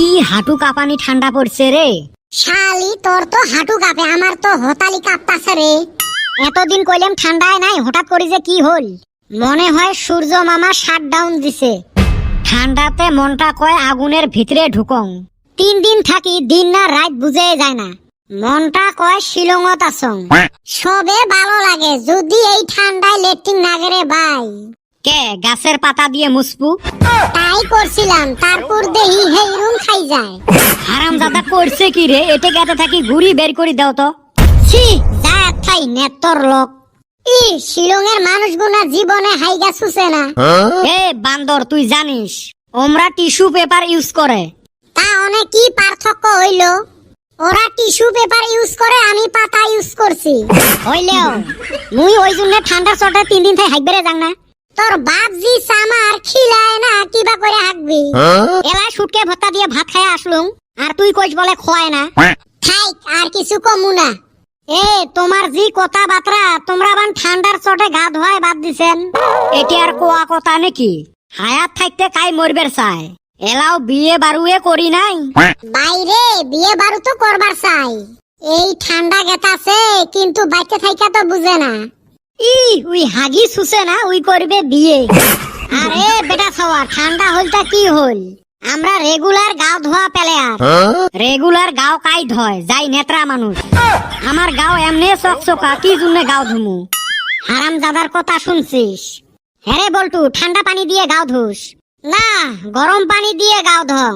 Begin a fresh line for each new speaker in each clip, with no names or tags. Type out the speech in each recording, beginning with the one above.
কি হাঁটু কাঁপানি ঠান্ডা পড়ছে রে।
শালি তোর তো হাঁটু কাঁপে, আমার তো হতালি কাঁপতাছে রে।
এতদিন কইলাম ঠান্ডায় নাই, হঠাৎ করে যে কি হল। মনে হয় সূর্য মামা শাটডাউন দিছে। ঠান্ডাতে মনটা কয় আগুনের ভিতরে ঢুকং। 3 দিন থাকি, দিন না রাত বুঝে যায় না। মনটা কয় শিলংত আসং।
সবে ভালো লাগে যদি এই ঠান্ডায় লেট্রিন না গেরে ভাই।
কে গাছের পাতা দিয়ে মুছবু?
তাই করছিলাম, তারপর দেহি হেই রুম খাই যায়।
হারামজাদা করছে কি রে? এতে গেতে থাকি ঘুরি বের করে দাও তো।
ছি যায় থাই নেতর লোক। ই শিলংয়ের মানুষগুনা জীবনে হাইগা সুসে না।
এ বান্দর, তুই জানিস ওমরা টিস্যু পেপার ইউজ করে।
তা অনেক কি পার্থক্য হইল? ওরা টিস্যু পেপার ইউজ করে, আমি পাতা ইউজ করছি।
হইলেও মুই ওই জন্য ঠান্ডার চটে 3 দিন থাই হাইকবেরে যাং না।
তোর বাপ জি সামার খিলায় না, কিবা করে হাঁকবি।
এলা শুটকে ভত্তা দিয়ে ভাত খাই আসলুম, আর তুই কইস বলে খোয়ায় না।
থাইক আর কিছু কমু না।
এ তোমার জি কথা বাতরা, তোমরা বান ঠান্ডার চটে গা ধোয়ায় বাদ দিছেন। এটি আর কোয়া কথা নাকি? হায়াত থাকতে কাই মরবের চায়। এলাও বিয়ে বারুয়ে করি নাই।
বাইরে বিয়ে বারু তো করবার চাই। এই ঠান্ডা গেতাছে কিন্তু বাইতে থাইকা তো বুঝে না।
ই উই হাগি সুসে না, উই করবে বিয়ে। আরে বেটা ছাওয়া, ঠান্ডা হলটা কি হল? আমরা রেগুলার গাও ধোয়া পেলে আর রেগুলার গাও কাই ধয় যাই নেত্রা মানুষ। আমার গাও এমনি চকচকা, কি জন্য গাও ধুমু? হারাম জাদার কথা শুনছিস? হ্যাঁ বলটু, ঠান্ডা পানি দিয়ে গাও ধুস না, গরম পানি দিয়ে গাও ধং।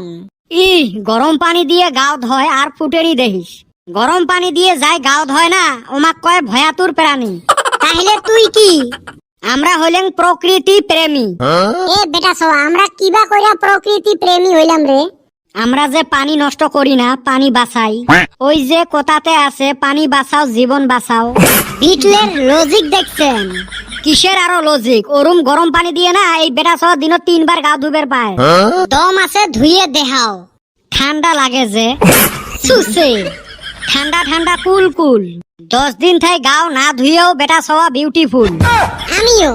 ই গরম পানি দিয়ে গাও ধয় আর ফুটেরি দেহিস। গরম পানি দিয়ে যাই গাও ধয় না, ওমাক কয় ভয়াতুর প্রাণী। তাহলে তুই কি? আমরা হইলেন প্রকৃতি প্রেমী।
এ বেটা ছাওয়া, আমরা কিবা কইরা প্রকৃতি প্রেমী হইলাম রে?
আমরা যে পানি নষ্ট করি না, পানি বাঁচাই। ওই যে কথাতে আছে, পানি বাঁচাও জীবন বাঁচাও। বিটলের লজিক দেখছেন? কিসের আরো লজিক? ওরুম গরম পানি দিয়ে না এই বেটা সহ দিন 3 বার গা ধুবের পায়। দম আছে ধুইয়ে দেখাও। ঠান্ডা লাগে যে সুসে, ঠান্ডা ঠান্ডা কুল কুল। 10 দিন থাই গাও না ধুইয়েও বেটা সওয়া বিউটিফুল।
আমিও।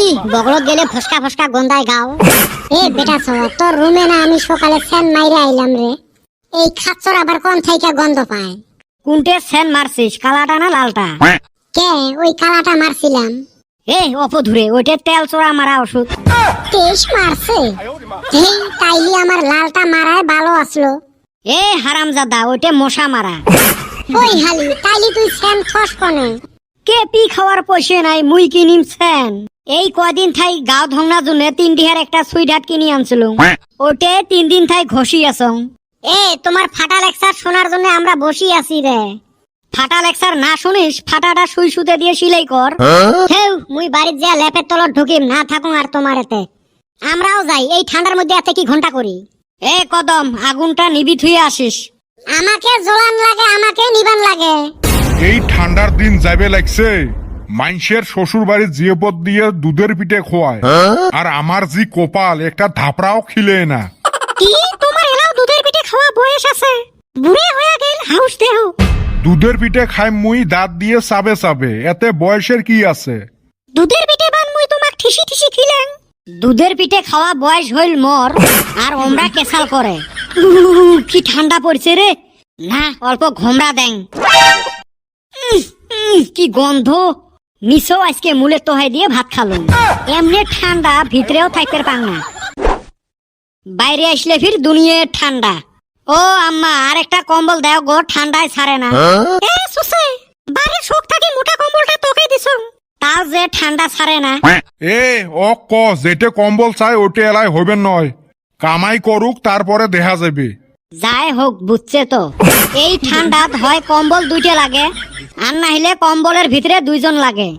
ই বগলত গেলে ফসকা ফসকা গন্ধায় গাও।
এ বেটা ছাওয়া, তোর রুমে না আমি সকালে ফ্যান মাইরা আইলাম রে। এই খাচ্চর আবার কোন থাইকা গন্ধ পায়?
কোনটে সেন মারছিস, কালাটা না লালটা?
কে ওই কালাটা মারছিলাম।
এ অপধুরে, ওইটা তেল চোরা মারা ওষুধ।
তেজ মারছে? হেই তাইলি আমার লালটা মারায় ভালো আসলো।
এ হারামজাদা, ওইটা মশা মারা।
ওই হালি তাইলি তুই ফ্যান খস কোনে?
কে পি খাওয়ার পয়সা নাই, মুই কিনিম সেন। এই কদিন থাই গাও ধংনা জন্য 3 ডিহার একটা সুইডাট কিনি আনছিলুম। ওটে 3 দিন থাই ঘষি আসং। এ তোমার ফাটা লেকচার শোনার জন্য আমরা বসি আছি রে। ফাটা লেকচার না শুনিস, ফাটাটা সুই সুতে দিয়ে সিলাই কর। হেউ মুই বাড়ির যা ল্যাপের তলত ঢুকিম না থাকুন আর তোমার এতে। আমরাও যাই, এই ঠান্ডার মধ্যে এতে কি ঘন্টা করি। এ কদম, আগুনটা নিবি থুয়ে আসিস।
আমাকে জ্বলান লাগে, আমাকে নিবান লাগে।
এই ঠান্ডার দিন যাবে লাগছে। মাইনসের শ্বশুর বাড়ির জিয়েপদ দিয়ে দুধের পিঠে খোয়ায়, আর আমার জি কপাল, একটা ধাপড়াও খিলে না।
কি তোমার এলাও দুধের পিঠে খাওয়া বয়স আছে? বুড়ে হয়ে গেল হাউস দেহ।
দুধের পিঠে খাই মুই দাঁত দিয়ে চাবে চাবে, এতে বয়সের কি আছে?
দুধের পিঠে বান মুই তোমাক ঠিসি ঠিসি খিলেন। দুধের পিঠে খাওয়া বয়স হইল মোর, আর ওমরা কেসাল করে। কি ঠান্ডা পড়ছে রে। না অল্প ঘোমরা দেন। কি গন্ধ। নিচেও আজকে মুলে তোহাই দিয়ে ভাত খালুম। এমনি ঠান্ডা ভিতরেও থাকতে পাং না, বাইরে আসলে ফির দুনিয়ে ঠান্ডা। ও আম্মা, আর একটা কম্বল দাও গো, ঠান্ডায় ছাড়ে না। এ সুসে, বাড়ির শোক থাকি মোটা কম্বলটা তোকে দিছম, তাও যে ঠান্ডা ছাড়ে না।
এ ও ক যেটে কম্বল চাই ওটে এলাই হইবেন নয়, কামাই করুক তারপরে দেখা যাবে।
যাই হোক বুঝছে তো, এই ঠান্ডাত হয় কম্বল 2টে লাগে, আর না হলে কম্বলের ভিতরে 2জন লাগে।